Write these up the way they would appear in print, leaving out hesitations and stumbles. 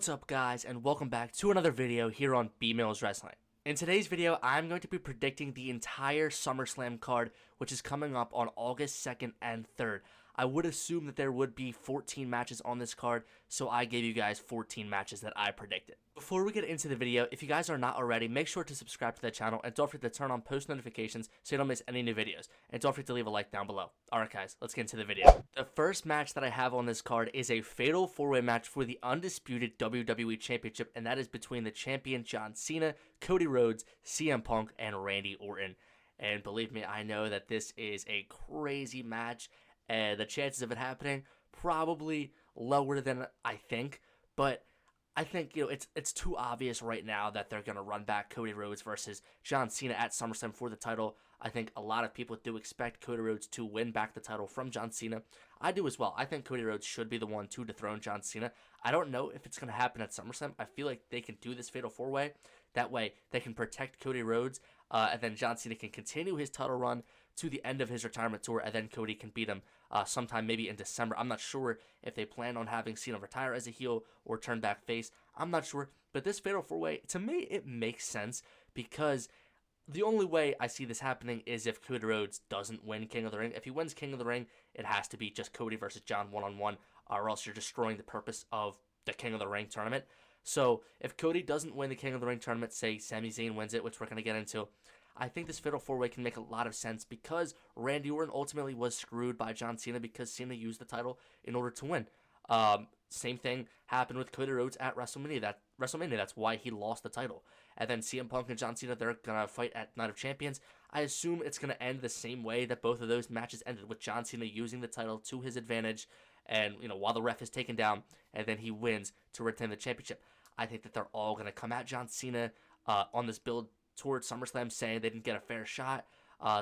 What's up guys, and welcome back to another video here on B-Mills Wrestling. In today's video, I'm going to be predicting the entire SummerSlam card, which is coming up on August 2nd and 3rd. I would assume that there would be 14 matches on this card, so I gave you guys 14 matches that I predicted. Before we get into the video, if you guys are not already, make sure to subscribe to the channel and don't forget to turn on post notifications so you don't miss any new videos. And don't forget to leave a like down below. Alright guys, let's get into the video. The first match that I have on this card is a fatal 4-way match for the undisputed WWE Championship, and that is between the champion John Cena, Cody Rhodes, CM Punk, and Randy Orton. And believe me, I know that this is a crazy match, and the chances of it happening probably lower than I think, but I think, it's too obvious right now that they're going to run back Cody Rhodes versus John Cena at SummerSlam for the title. I think a lot of people do expect Cody Rhodes to win back the title from John Cena. I do as well. I think Cody Rhodes should be the one to dethrone John Cena. I don't know if it's going to happen at SummerSlam. I feel like they can do this Fatal 4-Way. That way, they can protect Cody Rhodes, and then John Cena can continue his title run to the end of his retirement tour, and then Cody can beat him sometime maybe in December. I'm not sure if they plan on having Cena retire as a heel or turn back face. I'm not sure, but this Fatal 4-Way, to me, it makes sense because the only way I see this happening is if Cody Rhodes doesn't win King of the Ring. If he wins King of the Ring, it has to be just Cody versus John one-on-one, or else you're destroying the purpose of the King of the Ring tournament. So if Cody doesn't win the King of the Ring tournament, say Sami Zayn wins it, which we're going to get into, I think this Fatal 4-Way can make a lot of sense because Randy Orton ultimately was screwed by John Cena because Cena used the title in order to win. Same thing happened with Cody Rhodes at WrestleMania. That's why he lost the title. And then CM Punk and John Cena, they're going to fight at Night of Champions. I assume it's going to end the same way that both of those matches ended, with John Cena using the title to his advantage, and while the ref is taken down, and then he wins to retain the championship. I think that they're all going to come at John Cena on this build towards SummerSlam, saying they didn't get a fair shot,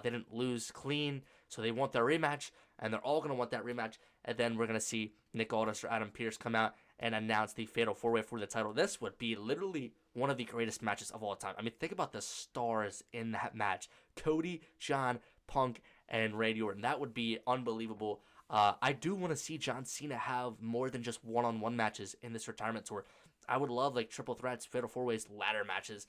they didn't lose clean, so they want their rematch, and they're all going to want that rematch. And then we're going to see Nick Aldis or Adam Pearce come out and announce the Fatal 4-Way for the title. This would be literally one of the greatest matches of all time. I mean, think about the stars in that match. Cody, John, Punk, and Randy Orton. That would be unbelievable. I do want to see John Cena have more than just one-on-one matches in this retirement tour. I would love like triple threats, Fatal 4-Ways, ladder matches.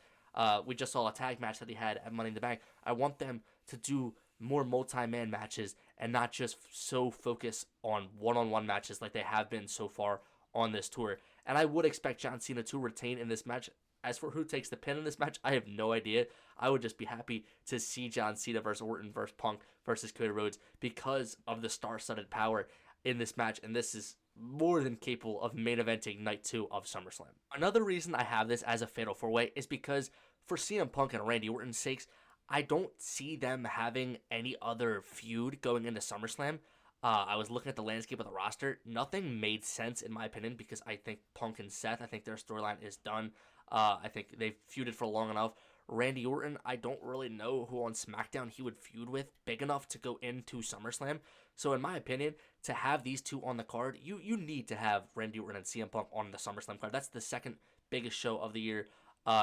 We just saw a tag match that he had at Money in the Bank. I want them to do more multi-man matches and not just so focus on one-on-one matches like they have been so far on this tour. And I would expect John Cena to retain in this match. As for who takes the pin in this match, I have no idea. I would just be happy to see John Cena versus Orton versus Punk versus Cody Rhodes because of the star-studded power in this match, and this is more than capable of main eventing Night 2 of SummerSlam. Another reason I have this as a Fatal 4-Way is because for CM Punk and Randy Orton's sakes, I don't see them having any other feud going into SummerSlam. I was looking at the landscape of the roster. Nothing made sense in my opinion because I think Punk and Seth, I think their storyline is done. I think they've feuded for long enough. Randy Orton, I don't really know who on SmackDown he would feud with big enough to go into SummerSlam. So in my opinion, to have these two on the card, you need to have Randy Orton and CM Punk on the SummerSlam card. That's the second biggest show of the year.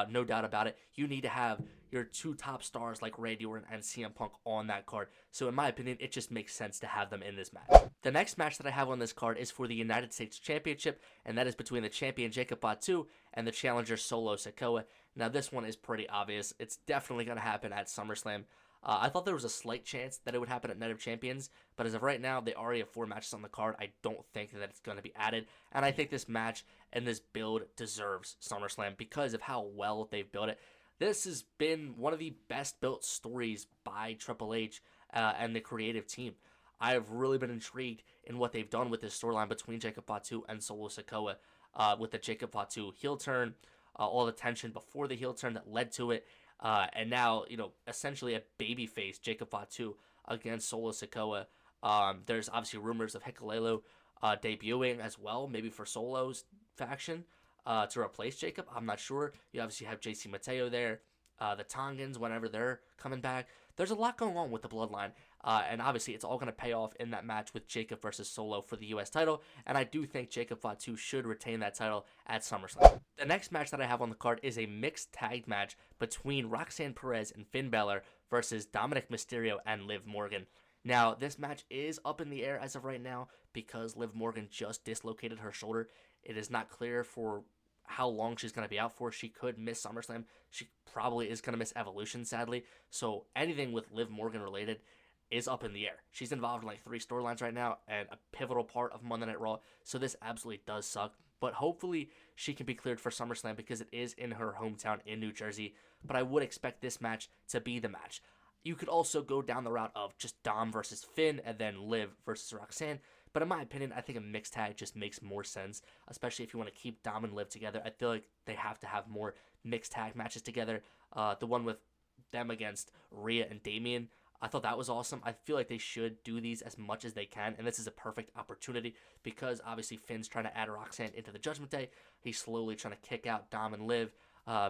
No doubt about it. You need to have your two top stars like Randy Orton and CM Punk on that card. So in my opinion, it just makes sense to have them in this match. The next match that I have on this card is for the United States Championship, and that is between the champion Jacob Fatu and the challenger Solo Sikoa. Now this one is pretty obvious. It's definitely going to happen at SummerSlam. I thought there was a slight chance that it would happen at Night of Champions, but as of right now, they already have 4 matches on the card. I don't think that it's going to be added, and I think this match and this build deserves SummerSlam because of how well they've built it. This has been one of the best built stories by Triple H and the creative team. I've really been intrigued in what they've done with this storyline between Jacob Fatu and Solo Sikoa, with the Jacob Fatu heel turn, all the tension before the heel turn that led to it. And now, essentially a babyface Jacob Fatu against Solo Sikoa. There's obviously rumors of Hikuleo debuting as well, maybe for Solo's faction to replace Jacob. I'm not sure. You obviously have JC Mateo there, the Tongans whenever they're coming back. There's a lot going on with the Bloodline, and obviously it's all going to pay off in that match with Jacob versus Solo for the U.S. title, and I do think Jacob Fatu should retain that title at SummerSlam. The next match that I have on the card is a mixed tag match between Roxanne Perez and Finn Balor versus Dominic Mysterio and Liv Morgan. Now, this match is up in the air as of right now because Liv Morgan just dislocated her shoulder. It is not clear for how long she's going to be out for. She could miss SummerSlam. She probably is going to miss Evolution, sadly. So anything with Liv Morgan related is up in the air. She's involved in like 3 storylines right now and a pivotal part of Monday Night Raw. So this absolutely does suck. But hopefully she can be cleared for SummerSlam because it is in her hometown in New Jersey. But I would expect this match to be the match. You could also go down the route of just Dom versus Finn and then Liv versus Roxanne. But in my opinion, I think a mixed tag just makes more sense, especially if you want to keep Dom and Liv together. I feel like they have to have more mixed tag matches together. The one with them against Rhea and Damian, I thought that was awesome. I feel like they should do these as much as they can, and this is a perfect opportunity because obviously Finn's trying to add Roxanne into the Judgment Day. He's slowly trying to kick out Dom and Liv,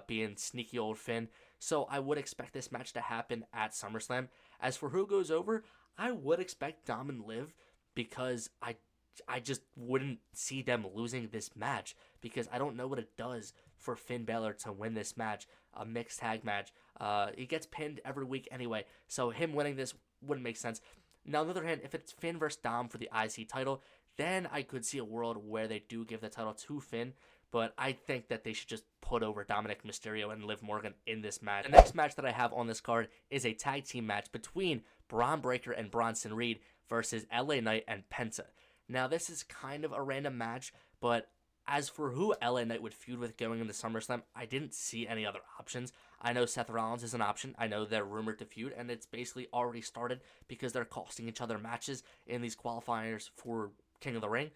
being sneaky old Finn. So I would expect this match to happen at SummerSlam. As for who goes over, I would expect Dom and Liv because I just wouldn't see them losing this match because I don't know what it does for Finn Balor to win this match, a mixed tag match. He gets pinned every week anyway, so him winning this wouldn't make sense. Now, on the other hand, if it's Finn versus Dom for the IC title, then I could see a world where they do give the title to Finn, but I think that they should just put over Dominic Mysterio and Liv Morgan in this match. The next match that I have on this card is a tag team match between Braun Breaker and Bronson Reed versus LA Knight and Penta. Now, this is kind of a random match, but as for who LA Knight would feud with going into SummerSlam, I didn't see any other options. I know Seth Rollins is an option. I know they're rumored to feud, and it's basically already started because they're costing each other matches in these qualifiers for King of the Ring.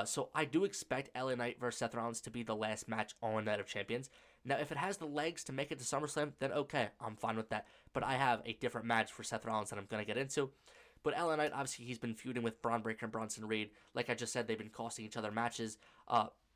So I do expect LA Knight versus Seth Rollins to be the last match on Night of Champions. Now, if it has the legs to make it to SummerSlam, then okay, I'm fine with that. But I have a different match for Seth Rollins that I'm going to get into. But LA Knight, obviously, he's been feuding with Braun Breaker and Bronson Reed. Like I just said, they've been costing each other matches.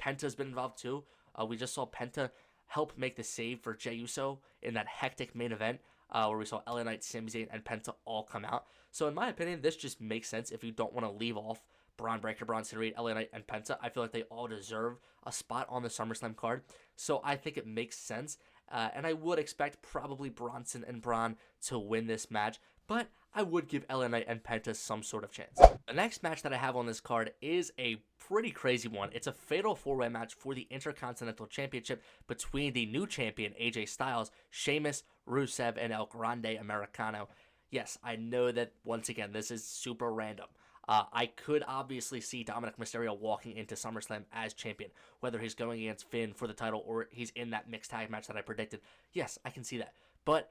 Penta's been involved too. We just saw Penta help make the save for Jey Uso in that hectic main event where we saw LA Knight, Sami Zayn, and Penta all come out. So in my opinion, this just makes sense if you don't want to leave off Braun Breaker, Bronson Reed, LA Knight, and Penta. I feel like they all deserve a spot on the SummerSlam card. So I think it makes sense. And I would expect probably Bronson and Braun to win this match. But I would give LA Knight and Penta some sort of chance. The next match that I have on this card is a pretty crazy one. It's a fatal 4-way match for the Intercontinental Championship between the new champion AJ Styles, Sheamus, Rusev, and El Grande Americano. Yes, I know that once again this is super random. I could obviously see Dominic Mysterio walking into SummerSlam as champion, whether he's going against Finn for the title or he's in that mixed tag match that I predicted. Yes, I can see that. But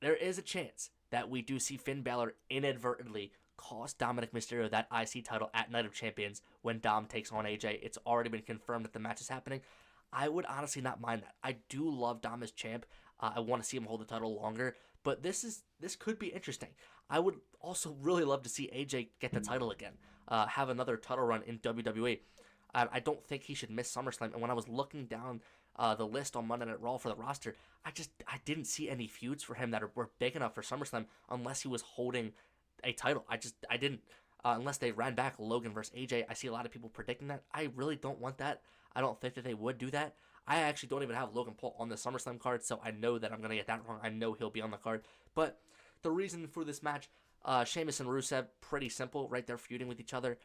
there is a chance that we do see Finn Balor inadvertently cost Dominic Mysterio that IC title at Night of Champions when Dom takes on AJ. It's already been confirmed that the match is happening. I would honestly not mind that. I do love Dom as champ. I want to see him hold the title longer, but this could be interesting. I would also really love to see AJ get the title again, have another title run in WWE. I don't think he should miss SummerSlam, and when I was looking down the list on Monday Night Raw for the roster, I didn't see any feuds for him that were big enough for SummerSlam unless he was holding a title. I didn't, unless they ran back Logan versus AJ. I see a lot of people predicting that. I really don't want that. I don't think that they would do that. I actually don't even have Logan Paul on the SummerSlam card, so I know that I'm going to get that wrong. I know he'll be on the card. But the reason for this match, Sheamus and Rusev, pretty simple, right? They're feuding with each other.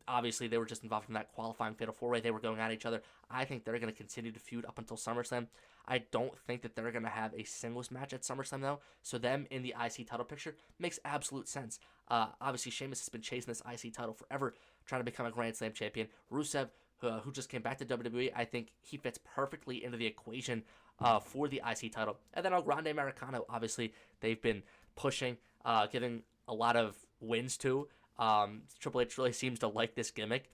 Obviously, they were just involved in that qualifying Fatal 4-Way. They were going at each other. I think they're going to continue to feud up until SummerSlam. I don't think that they're going to have a singles match at SummerSlam, though. So them in the IC title picture makes absolute sense. Obviously, Sheamus has been chasing this IC title forever, trying to become a Grand Slam champion. Rusev, who just came back to WWE, I think he fits perfectly into the equation for the IC title. And then El Grande Americano, obviously, they've been pushing, giving a lot of wins to. Triple H really seems to like this gimmick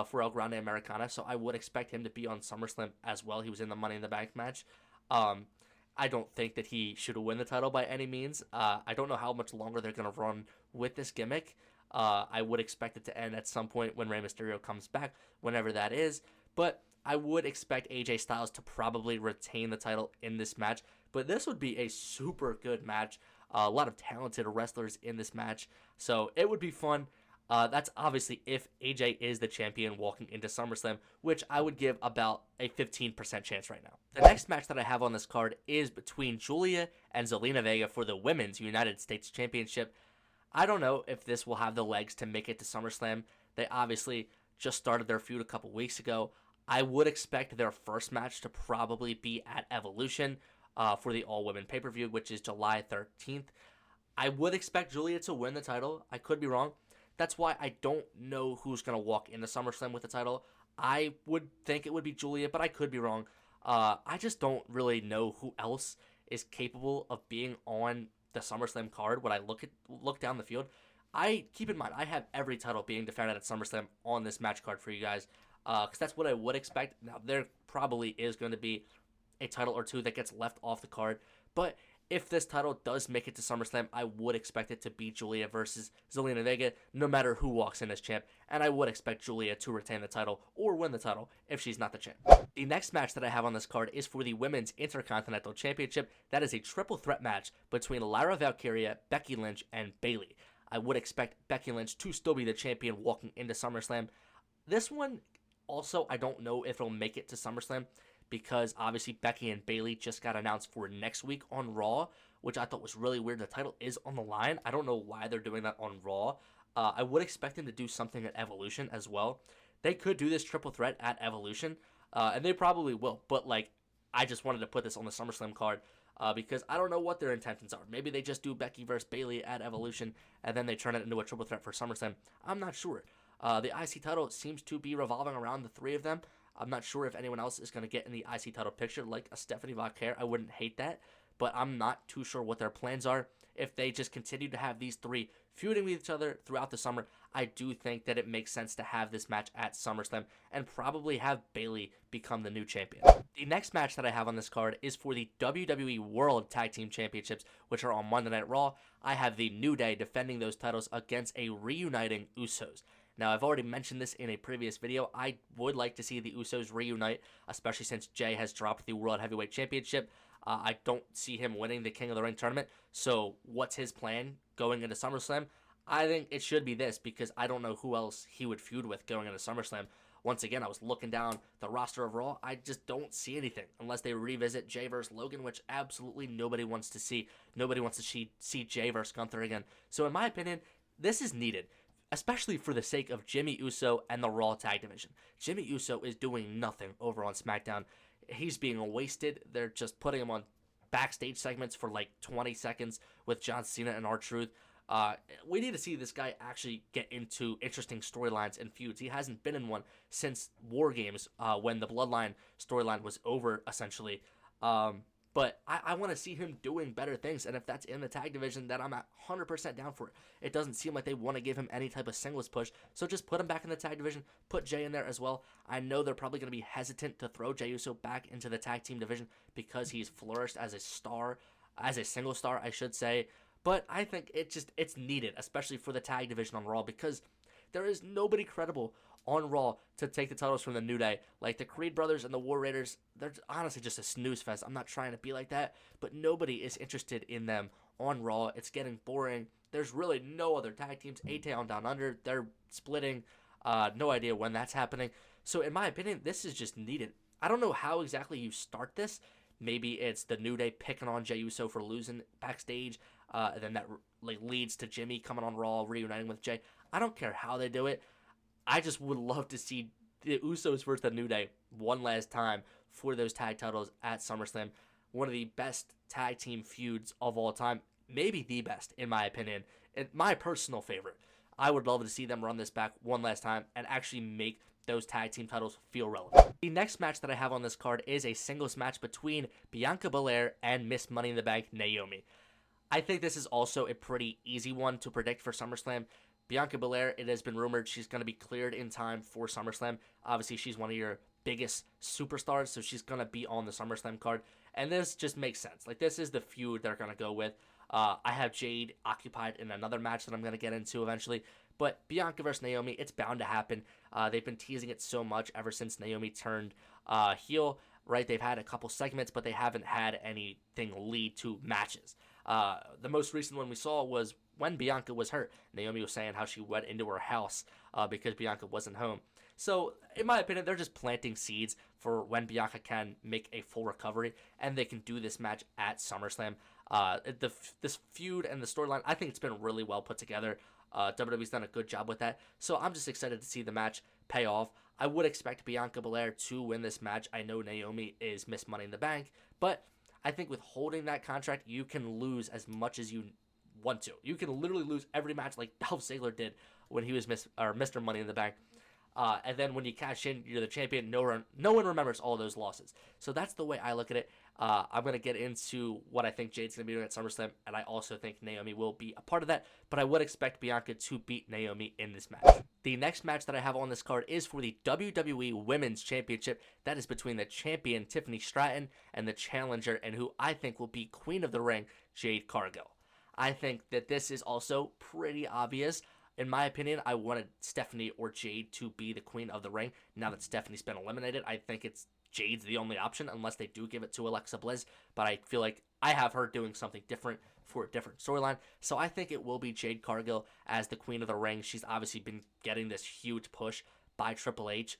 for El Grande Americana, so I would expect him to be on SummerSlam as well. He was in the Money in the Bank match. I don't think that he should win the title by any means. I don't know how much longer they're going to run with this gimmick. I would expect it to end at some point when Rey Mysterio comes back, whenever that is. But I would expect AJ Styles to probably retain the title in this match. But this would be a super good match. A lot of talented wrestlers in this match. So it would be fun. That's obviously if AJ is the champion walking into SummerSlam, which I would give about a 15% chance right now. The next match that I have on this card is between Julia and Zelina Vega for the Women's United States Championship. I don't know if this will have the legs to make it to SummerSlam. They obviously just started their feud a couple weeks ago. I would expect their first match to probably be at Evolution for the all-women pay-per-view, which is July 13th. I would expect Julia to win the title. I could be wrong. That's why I don't know who's going to walk into SummerSlam with the title. I would think it would be Julia, but I could be wrong. I just don't really know who else is capable of being on the SummerSlam card. When I look down the field, I keep in mind I have every title being defended at SummerSlam on this match card for you guys, because that's what I would expect. Now there probably is going to be a title or two that gets left off the card, but if this title does make it to SummerSlam, I would expect it to be Julia versus Zelina Vega, no matter who walks in as champ, and I would expect Julia to retain the title or win the title if she's not the champ. The next match that I have on this card is for the Women's Intercontinental Championship. That is a triple threat match between Lyra Valkyria, Becky Lynch, and Bayley. I would expect Becky Lynch to still be the champion walking into SummerSlam. This one, also, I don't know if it'll make it to SummerSlam, because obviously Becky and Bayley just got announced for next week on Raw, which I thought was really weird. The title is on the line. I don't know why they're doing that on Raw. I would expect them to do something at Evolution as well. They could do this triple threat at Evolution, and they probably will. But, like, I just wanted to put this on the SummerSlam card because I don't know what their intentions are. Maybe they just do Becky versus Bayley at Evolution, and then they turn it into a triple threat for SummerSlam. I'm not sure. The IC title seems to be revolving around the three of them. I'm not sure if anyone else is going to get in the IC title picture, like a Stephanie Vauquer. I wouldn't hate that, but I'm not too sure what their plans are. If they just continue to have these three feuding with each other throughout the summer, I do think that it makes sense to have this match at SummerSlam and probably have Bayley become the new champion. The next match that I have on this card is for the WWE World Tag Team Championships, which are on Monday Night Raw. I have the New Day defending those titles against a reuniting Usos. Now, I've already mentioned this in a previous video. I would like to see the Usos reunite, especially since Jay has dropped the World Heavyweight Championship. I don't see him winning the King of the Ring tournament. So what's his plan going into SummerSlam? I think it should be this, because I don't know who else he would feud with going into SummerSlam. Once again, I was looking down the roster of Raw. I just don't see anything unless they revisit Jay versus Logan, which absolutely nobody wants to see. Nobody wants to see Jay versus Gunther again. So in my opinion, this is needed, especially for the sake of Jimmy Uso and the Raw Tag Division. Jimmy Uso is doing nothing over on SmackDown. He's being wasted. They're just putting him on backstage segments for like 20 seconds with John Cena and R-Truth. We need to see this guy actually get into interesting storylines and feuds. He hasn't been in one since War Games, when the Bloodline storyline was over, essentially. But I want to see him doing better things, and if that's in the tag division, then I'm at 100% down for it. It doesn't seem like they want to give him any type of singles push, so just put him back in the tag division, put Jay in there as well. I know they're probably going to be hesitant to throw Jey Uso back into the tag team division because he's flourished as a star, as a single star, I should say, but I think it's needed, especially for the tag division on Raw, because there is nobody credible on Raw to take the titles from the New Day. Like the Creed brothers and the War Raiders, they're honestly just a snooze fest. I'm not trying to be like that, but nobody is interested in them on Raw. It's getting boring. There's really no other tag teams. A-Town Down Under, they're splitting. No idea when that's happening. So in my opinion, this is just needed. I don't know how exactly you start this. Maybe it's the New Day picking on Jey Uso for losing backstage, and then that leads to Jimmy coming on Raw, reuniting with Jay. I don't care how they do it. I just would love to see the Usos versus the New Day one last time for those tag titles at SummerSlam. One of the best tag team feuds of all time. Maybe the best, in my opinion. And my personal favorite. I would love to see them run this back one last time and actually make those tag team titles feel relevant. The next match that I have on this card is a singles match between Bianca Belair and Miss Money in the Bank, Naomi. I think this is also a pretty easy one to predict for SummerSlam. Bianca Belair, it has been rumored she's going to be cleared in time for SummerSlam. Obviously, she's one of your biggest superstars, so she's going to be on the SummerSlam card. And this just makes sense. Like, this is the feud they're going to go with. I have Jade occupied in another match that I'm going to get into eventually. But Bianca versus Naomi, it's bound to happen. They've been teasing it so much ever since Naomi turned heel, right? They've had a couple segments, but they haven't had anything lead to matches. The most recent one we saw was when Bianca was hurt. Naomi was saying how she went into her house because Bianca wasn't home. So, in my opinion, they're just planting seeds for when Bianca can make a full recovery, and they can do this match at SummerSlam. This feud and the storyline, I think it's been really well put together. WWE's done a good job with that, so I'm just excited to see the match pay off. I would expect Bianca Belair to win this match. I know Naomi is Miss Money in the Bank, but I think with holding that contract, you can lose as much as you want to. You can literally lose every match like Dolph Ziggler did when he was Mr. Money in the Bank. And then when you cash in, you're the champion. No one remembers all those losses. So that's the way I look at it. I'm going to get into what I think Jade's going to be doing at SummerSlam, and I also think Naomi will be a part of that, but I would expect Bianca to beat Naomi in this match. The next match that I have on this card is for the WWE Women's Championship. That is between the champion, Tiffany Stratton, and the challenger, and who I think will be Queen of the Ring, Jade Cargill. I think that this is also pretty obvious. In my opinion, I wanted Stephanie or Jade to be the Queen of the Ring. Now that Stephanie's been eliminated, I think Jade's the only option unless they do give it to Alexa Bliss. But I feel like I have her doing something different for a different storyline. So I think it will be Jade Cargill as the Queen of the Ring. She's obviously been getting this huge push by Triple H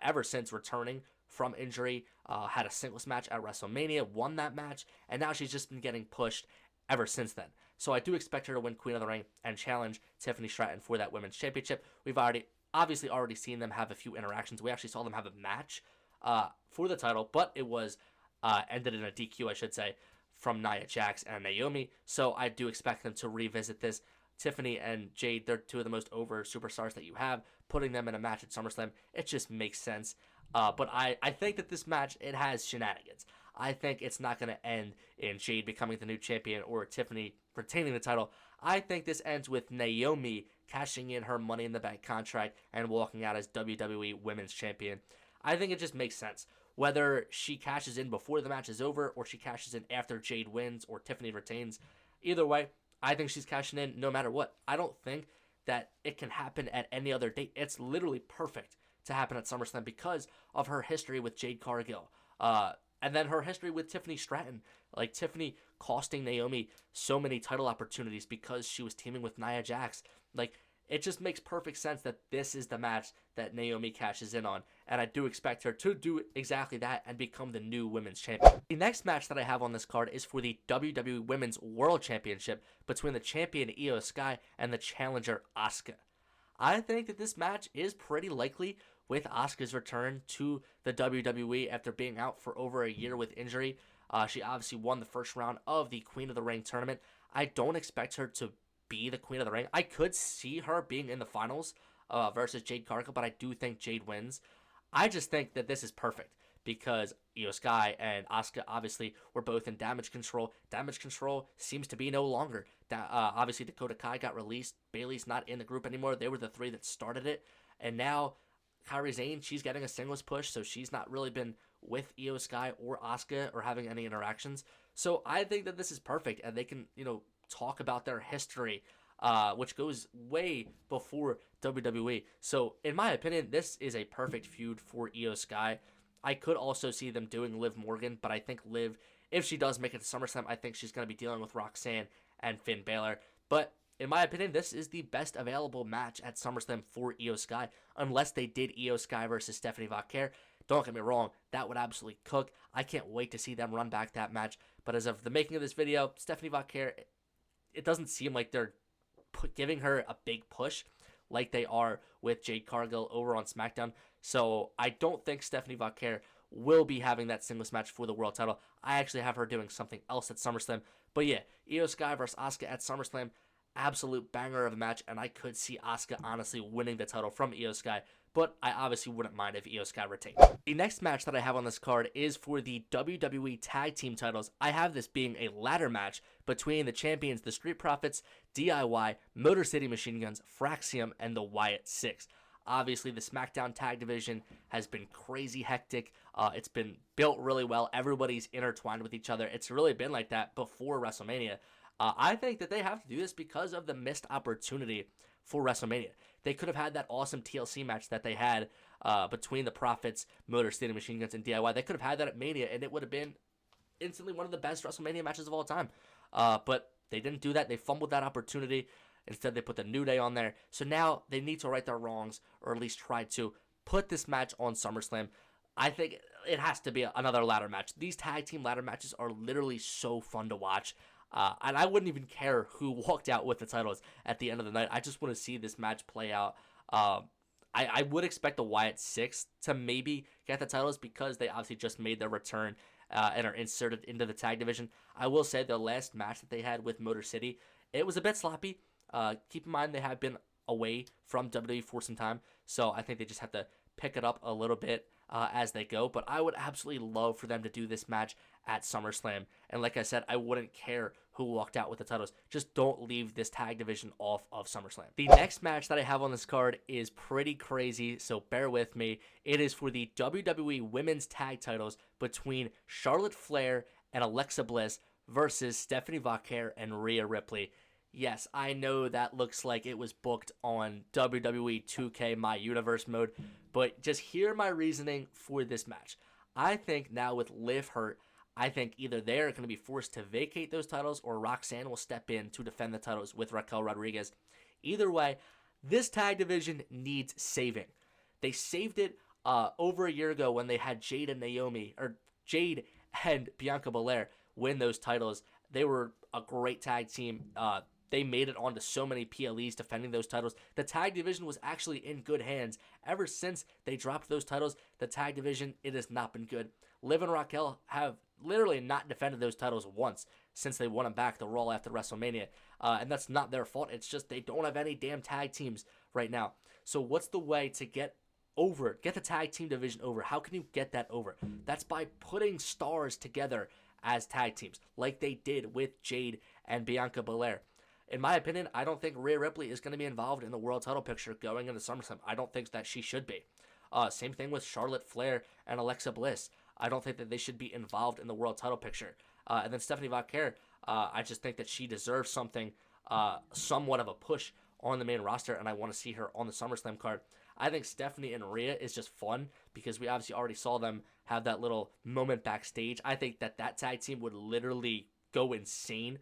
ever since returning from injury. Had a singles match at WrestleMania, won that match, and now she's just been getting pushed ever since then. So I do expect her to win Queen of the Ring and challenge Tiffany Stratton for that Women's Championship. We've obviously already seen them have a few interactions. We actually saw them have a match for the title, but it was ended in a DQ, I should say, from Nia Jax and Naomi. So I do expect them to revisit this. Tiffany and Jade, they're two of the most over superstars that you have. Putting them in a match at SummerSlam, it just makes sense. But I think that this match, it has shenanigans. I think it's not going to end in Jade becoming the new champion or Tiffany retaining the title. I think this ends with Naomi cashing in her Money in the Bank contract and walking out as WWE Women's Champion. I think it just makes sense. Whether she cashes in before the match is over or she cashes in after Jade wins or Tiffany retains, either way, I think she's cashing in no matter what. I don't think that it can happen at any other date. It's literally perfect to happen at SummerSlam because of her history with Jade Cargill. And then her history with Tiffany Stratton. Like Tiffany costing Naomi so many title opportunities because she was teaming with Nia Jax. Like, it just makes perfect sense that this is the match that Naomi cashes in on. And I do expect her to do exactly that and become the new women's champion. The next match that I have on this card is for the WWE Women's World Championship between the champion Io Sky and the challenger Asuka. I think that this match is pretty likely with Asuka's return to the WWE after being out for over a year with injury. She obviously won the first round of the Queen of the Ring tournament. I don't expect her to be the Queen of the Ring. I could see her being in the finals versus Jade Cargill, but I do think Jade wins. I just think that this is perfect because Io Sky and Asuka obviously were both in Damage Control. Damage Control seems to be no longer. Obviously, Dakota Kai got released. Bayley's not in the group anymore. They were the three that started it. And now Kairi Sane, she's getting a singles push, so she's not really been with Io Sky or Asuka or having any interactions. So I think that this is perfect, and they can, talk about their history, which goes way before WWE. So in my opinion, this is a perfect feud for Io Sky. I could also see them doing Liv Morgan, but I think Liv, if she does make it to SummerSlam, I think she's going to be dealing with Roxanne and Finn Balor. But in my opinion, this is the best available match at SummerSlam for Io Sky, unless they did Io Sky versus Stephanie Vaquer. Don't get me wrong, that would absolutely cook. I can't wait to see them run back that match. But as of the making of this video, Stephanie Vaquer, it doesn't seem like they're giving her a big push like they are with Jade Cargill over on SmackDown. So I don't think Stephanie Vaquer will be having that singles match for the world title. I actually have her doing something else at SummerSlam. But yeah, Io Sky versus Asuka at SummerSlam, absolute banger of a match, and I could see Asuka honestly winning the title from Io Sky, but I obviously wouldn't mind if Io Sky retained. The next match that I have on this card is for the WWE Tag Team titles. I have this being a ladder match between the champions, the Street Profits, DIY, Motor City Machine Guns, Fraxium, and the Wyatt Six. Obviously, the SmackDown tag division has been crazy hectic. It's been built really well. Everybody's intertwined with each other. It's really been like that before WrestleMania. I think that they have to do this because of the missed opportunity for WrestleMania. They could have had that awesome TLC match that they had between the Profits, Motor City Machine Guns, and DIY. They could have had that at Mania, and it would have been instantly one of the best WrestleMania matches of all time. But they didn't do that. They fumbled that opportunity. Instead, they put the New Day on there. So now they need to right their wrongs, or at least try to put this match on SummerSlam. I think it has to be another ladder match. These tag team ladder matches are literally so fun to watch. And I wouldn't even care who walked out with the titles at the end of the night. I just want to see this match play out. I would expect the Wyatt Six to maybe get the titles because they obviously just made their return and are inserted into the tag division. I will say the last match that they had with Motor City, it was a bit sloppy. Keep in mind they have been away from WWE for some time, so I think they just have to pick it up a little bit as they go. But I would absolutely love for them to do this match at SummerSlam. And like I said, I wouldn't care who walked out with the titles. Just don't leave this tag division off of SummerSlam. The next match that I have on this card is pretty crazy, so bear with me. It is for the WWE Women's Tag Titles between Charlotte Flair and Alexa Bliss versus Stephanie Vaquer and Rhea Ripley. Yes, I know that looks like it was booked on WWE 2K My Universe mode, but just hear my reasoning for this match. I think now with Liv hurt, I think either they're going to be forced to vacate those titles or Roxanne will step in to defend the titles with Raquel Rodriguez. Either way, this tag division needs saving. They saved it over a year ago when they had Jade and Bianca Belair win those titles. They were a great tag team. They made it onto so many PLEs defending those titles. The tag division was actually in good hands. Ever since they dropped those titles, the tag division, it has not been good. Liv and Raquel have literally not defended those titles once since they won them back the Raw after WrestleMania. And that's not their fault. It's just they don't have any damn tag teams right now. So what's the way to get the tag team division over? How can you get that over? That's by putting stars together as tag teams, like they did with Jade and Bianca Belair. In my opinion, I don't think Rhea Ripley is going to be involved in the world title picture going into SummerSlam. I don't think that she should be. Same thing with Charlotte Flair and Alexa Bliss. I don't think that they should be involved in the world title picture. And then Stephanie Vaquer, I just think that she deserves something, somewhat of a push on the main roster, and I want to see her on the SummerSlam card. I think Stephanie and Rhea is just fun because we obviously already saw them have that little moment backstage. I think that tag team would literally go insane.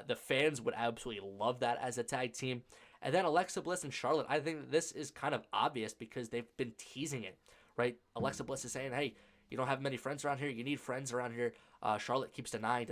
The fans would absolutely love that as a tag team. And then Alexa Bliss and Charlotte, I think that this is kind of obvious because they've been teasing it, right? Alexa Bliss is saying, hey, you don't have many friends around here. You need friends around here. Charlotte keeps denying.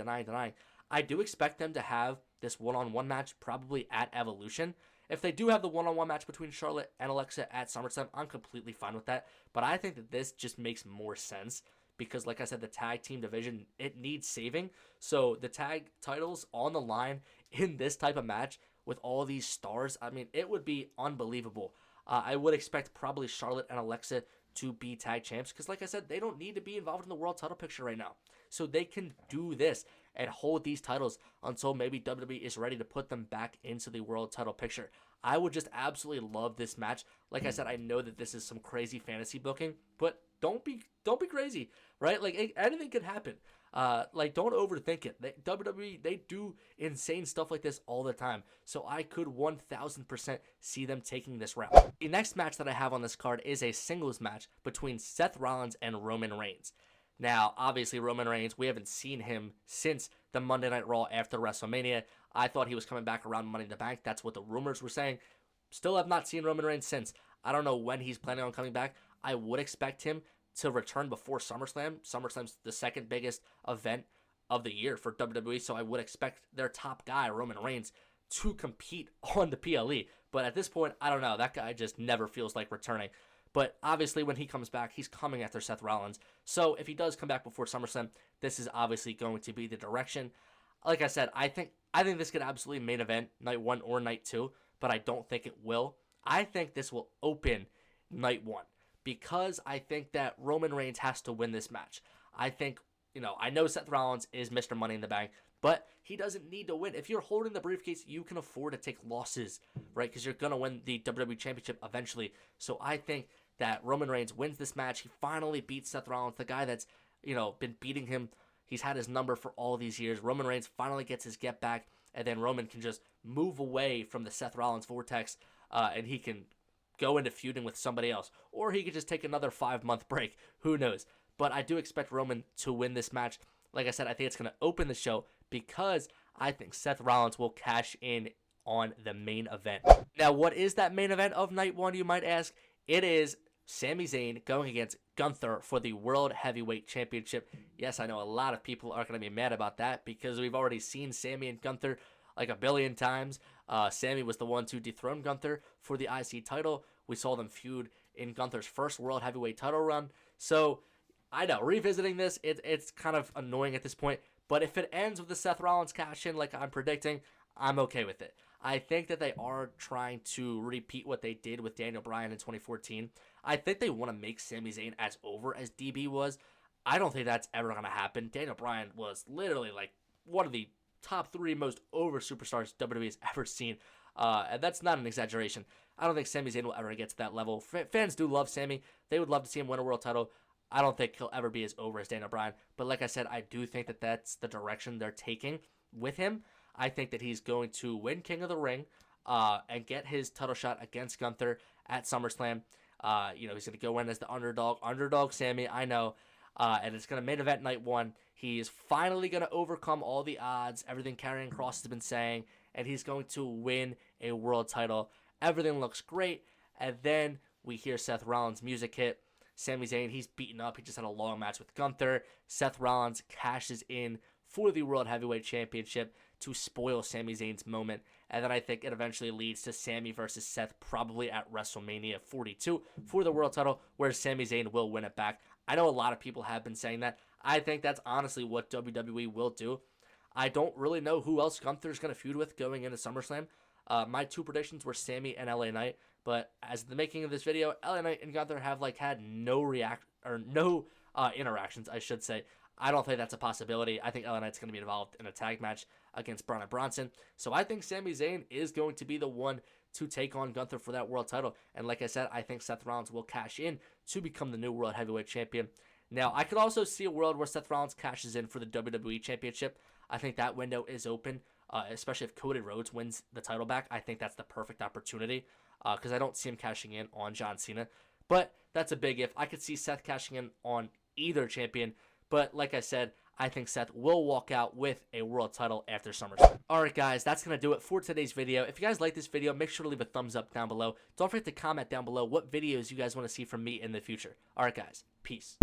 I do expect them to have this one-on-one match probably at Evolution. If they do have the one-on-one match between Charlotte and Alexa at SummerSlam, I'm completely fine with that. But I think that this just makes more sense because, like I said, the tag team division, it needs saving. So the tag titles on the line in this type of match with all these stars, I mean, it would be unbelievable. I would expect probably Charlotte and Alexa to be tag champs because, like I said, they don't need to be involved in the world title picture right now. So they can do this and hold these titles until maybe WWE is ready to put them back into the world title picture. I would just absolutely love this match. Like I said, I know that this is some crazy fantasy booking, but don't be crazy, right? Like anything could happen. Like don't overthink it. WWE, they do insane stuff like this all the time. So I could 1000% see them taking this route. The next match that I have on this card is a singles match between Seth Rollins and Roman Reigns. Now, obviously, Roman Reigns, we haven't seen him since the Monday Night Raw after WrestleMania. I thought he was coming back around Money in the Bank. That's what the rumors were saying. Still have not seen Roman Reigns since. I don't know when he's planning on coming back. I would expect him to return before SummerSlam. SummerSlam's the second biggest event of the year for WWE, so I would expect their top guy, Roman Reigns, to compete on the PLE. But at this point, I don't know. That guy just never feels like returning. But obviously, when he comes back, he's coming after Seth Rollins. So if he does come back before SummerSlam, this is obviously going to be the direction. Like I said, I think this could absolutely main event night 1 or night 2, but I don't think it will. I think this will open night 1 because I think that Roman Reigns has to win this match. I think, I know Seth Rollins is Mr. Money in the Bank, but he doesn't need to win. If you're holding the briefcase, you can afford to take losses, right? Because you're going to win the WWE Championship eventually. So I think that Roman Reigns wins this match. He finally beats Seth Rollins, the guy that's, been beating him. He's had his number for all these years. Roman Reigns finally gets his get back, and then Roman can just move away from the Seth Rollins vortex, and he can go into feuding with somebody else. Or he could just take another 5-month break. Who knows? But I do expect Roman to win this match. Like I said, I think it's going to open the show because I think Seth Rollins will cash in on the main event. Now, what is that main event of night 1, you might ask? It is Sami Zayn going against Gunther for the World Heavyweight Championship. Yes, I know a lot of people are going to be mad about that because we've already seen Sami and Gunther like a billion times. Sami was the one to dethrone Gunther for the IC title We saw them feud in Gunther's first World Heavyweight title run. So, I know, revisiting this, it's kind of annoying at this point. But if it ends with the Seth Rollins cash-in like I'm predicting, I'm okay with it. I think that they are trying to repeat what they did with Daniel Bryan in 2014. I think they want to make Sami Zayn as over as DB was. I don't think that's ever going to happen. Daniel Bryan was literally like one of the top 3 most over superstars WWE has ever seen. And that's not an exaggeration. I don't think Sami Zayn will ever get to that level. Fans do love Sami. They would love to see him win a world title. I don't think he'll ever be as over as Daniel Bryan. But like I said, I do think that that's the direction they're taking with him. I think that he's going to win King of the Ring and get his title shot against Gunther at SummerSlam. He's going to go in as the underdog. Underdog Sami, I know. And it's going to main event night 1. He's finally going to overcome all the odds, everything Karrion Kross has been saying, and he's going to win a world title. Everything looks great. And then we hear Seth Rollins' music hit. Sami Zayn, he's beaten up. He just had a long match with Gunther. Seth Rollins cashes in for the World Heavyweight Championship to spoil Sami Zayn's moment. And then I think it eventually leads to Sami versus Seth probably at WrestleMania 42 for the world title, where Sami Zayn will win it back. I know a lot of people have been saying that. I think that's honestly what WWE will do. I don't really know who else Gunther's going to feud with going into SummerSlam. My 2 predictions were Sami and LA Knight, but as the making of this video, LA Knight and Gunther have had no interactions, I should say. I don't think that's a possibility. I think LA Knight's going to be involved in a tag match against Braun and Bronson. So I think Sami Zayn is going to be the one to take on Gunther for that world title. And like I said, I think Seth Rollins will cash in to become the new World Heavyweight Champion. Now, I could also see a world where Seth Rollins cashes in for the WWE Championship. I think that window is open, especially if Cody Rhodes wins the title back. I think that's the perfect opportunity because I don't see him cashing in on John Cena. But that's a big if. I could see Seth cashing in on either champion. But like I said, I think Seth will walk out with a world title after SummerSlam. Alright guys, that's going to do it for today's video. If you guys like this video, make sure to leave a thumbs up down below. Don't forget to comment down below what videos you guys want to see from me in the future. Alright guys, peace.